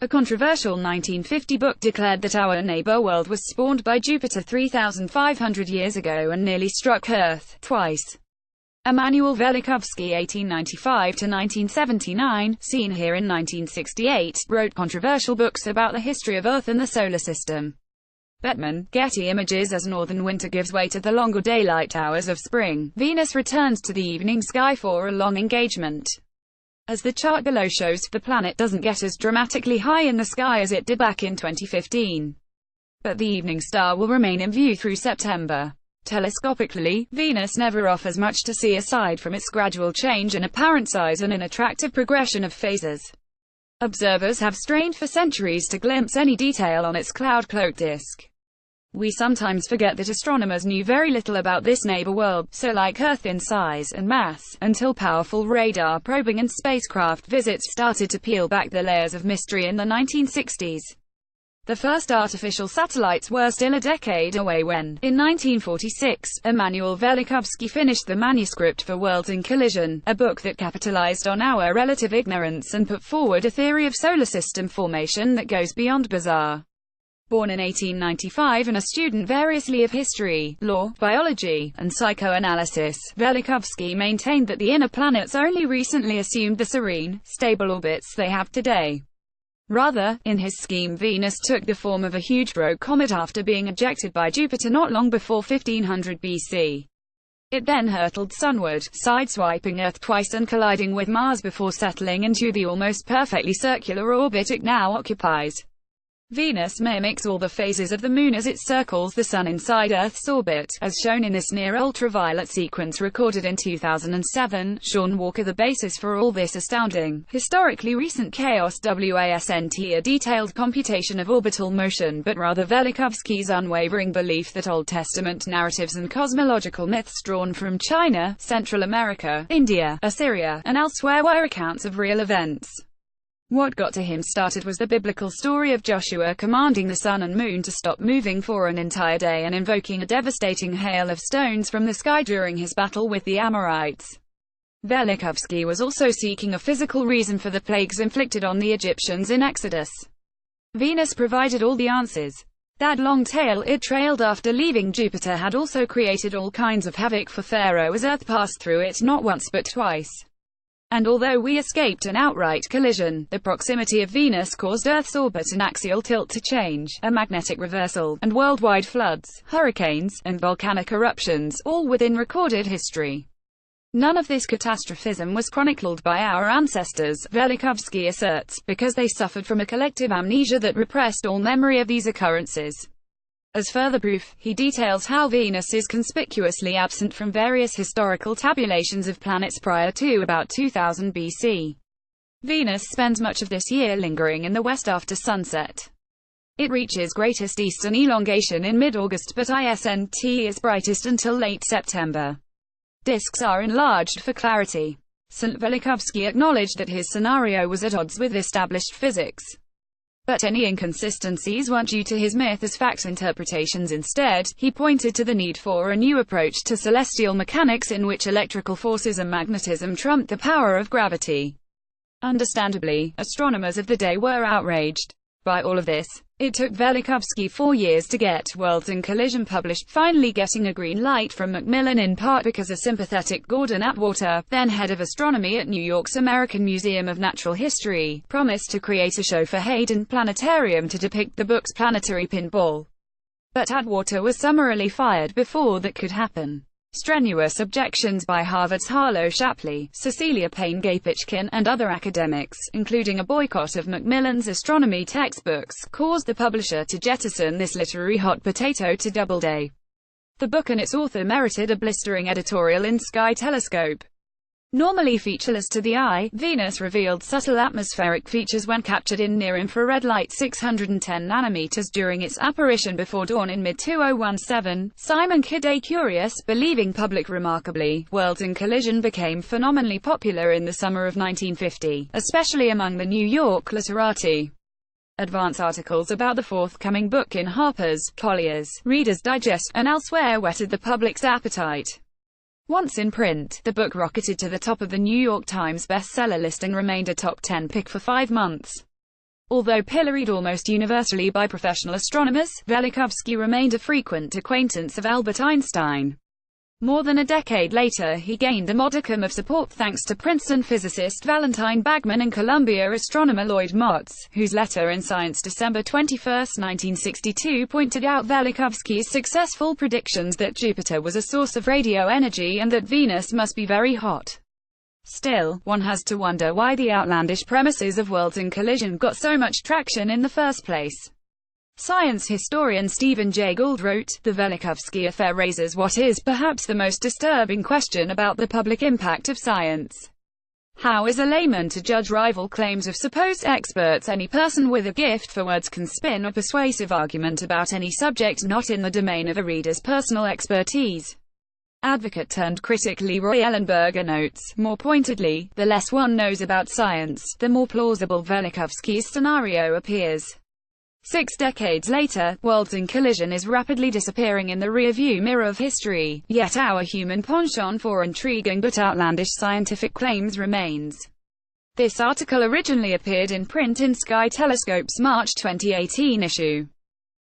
A controversial 1950 book declared that our neighbor world was spawned by Jupiter 3,500 years ago and nearly struck Earth twice. Immanuel Velikovsky (1895–1979), seen here in 1968, wrote controversial books about the history of Earth and the Solar System. Bettman, Getty Images. As northern winter gives way to the longer daylight hours of spring, Venus returns to the evening sky for a long engagement. As the chart below shows, the planet doesn't get as dramatically high in the sky as it did back in 2015. But the evening star will remain in view through September. Telescopically, Venus never offers much to see aside from its gradual change in apparent size and an attractive progression of phases. Observers have strained for centuries to glimpse any detail on its cloud-cloaked disk. We sometimes forget that astronomers knew very little about this neighbor world, so like Earth in size and mass, until powerful radar probing and spacecraft visits started to peel back the layers of mystery in the 1960s. The first artificial satellites were still a decade away when, in 1946, Immanuel Velikovsky finished the manuscript for Worlds in Collision, a book that capitalized on our relative ignorance and put forward a theory of solar system formation that goes beyond bizarre. Born in 1895 and a student variously of history, law, biology, and psychoanalysis, Velikovsky maintained that the inner planets only recently assumed the serene, stable orbits they have today. Rather, in his scheme, Venus took the form of a huge rogue comet after being ejected by Jupiter not long before 1500 BC. It then hurtled sunward, sideswiping Earth twice and colliding with Mars before settling into the almost perfectly circular orbit it now occupies. Venus mimics all the phases of the Moon as it circles the Sun inside Earth's orbit, as shown in this near-ultraviolet sequence recorded in 2007. Sean Walker. The basis for all this astounding, historically recent chaos wasn't a detailed computation of orbital motion, but rather Velikovsky's unwavering belief that Old Testament narratives and cosmological myths drawn from China, Central America, India, Assyria, and elsewhere were accounts of real events. What got to him started was the biblical story of Joshua commanding the sun and moon to stop moving for an entire day and invoking a devastating hail of stones from the sky during his battle with the Amorites. Velikovsky was also seeking a physical reason for the plagues inflicted on the Egyptians in Exodus. Venus provided all the answers. That long tail it trailed after leaving Jupiter had also created all kinds of havoc for Pharaoh as Earth passed through it not once but twice. And although we escaped an outright collision, the proximity of Venus caused Earth's orbit and axial tilt to change, a magnetic reversal, and worldwide floods, hurricanes, and volcanic eruptions, all within recorded history. None of this catastrophism was chronicled by our ancestors, Velikovsky asserts, because they suffered from a collective amnesia that repressed all memory of these occurrences. As further proof, he details how Venus is conspicuously absent from various historical tabulations of planets prior to about 2000 BC. Venus spends much of this year lingering in the west after sunset. It reaches greatest eastern elongation in mid-August but isn't is brightest until late September. Disks are enlarged for clarity. St. Velikovsky acknowledged that his scenario was at odds with established physics. But any inconsistencies weren't due to his myth as fact interpretations. Instead, he pointed to the need for a new approach to celestial mechanics in which electrical forces and magnetism trumped the power of gravity. Understandably, astronomers of the day were outraged by all of this. It took Velikovsky 4 years to get Worlds in Collision published, finally getting a green light from Macmillan in part because a sympathetic Gordon Atwater, then head of astronomy at New York's American Museum of Natural History, promised to create a show for Hayden Planetarium to depict the book's planetary pinball. But Atwater was summarily fired before that could happen. Strenuous objections by Harvard's Harlow Shapley, Cecilia Payne-Gapichkin, and other academics, including a boycott of Macmillan's astronomy textbooks, caused the publisher to jettison this literary hot potato to Doubleday. The book and its author merited a blistering editorial in Sky Telescope. Normally featureless to the eye, Venus revealed subtle atmospheric features when captured in near-infrared light 610 nanometers during its apparition before dawn in mid-2017. Simon Kidd. A curious, believing public. Remarkably, Worlds in Collision became phenomenally popular in the summer of 1950, especially among the New York literati. Advance articles about the forthcoming book in Harper's, Collier's, Reader's Digest, and elsewhere whetted the public's appetite. Once in print, the book rocketed to the top of the New York Times bestseller list and remained a top 10 pick for 5 months. Although pilloried almost universally by professional astronomers, Velikovsky remained a frequent acquaintance of Albert Einstein. More than a decade later, he gained a modicum of support thanks to Princeton physicist Valentine Bagman and Columbia astronomer Lloyd Motz, whose letter in Science December 21, 1962 pointed out Velikovsky's successful predictions that Jupiter was a source of radio energy and that Venus must be very hot. Still, one has to wonder why the outlandish premises of worlds in collision got so much traction in the first place. Science historian Stephen Jay Gould wrote, "The Velikovsky affair raises what is perhaps the most disturbing question about the public impact of science. How is a layman to judge rival claims of supposed experts? Any person with a gift for words can spin a persuasive argument about any subject not in the domain of a reader's personal expertise." Advocate turned critic Leroy Ellenberger notes, more pointedly, the less one knows about science, the more plausible Velikovsky's scenario appears. 6 decades later, worlds in collision is rapidly disappearing in the rearview mirror of history, yet our human penchant for intriguing but outlandish scientific claims remains. This article originally appeared in print in Sky Telescope's March 2018 issue.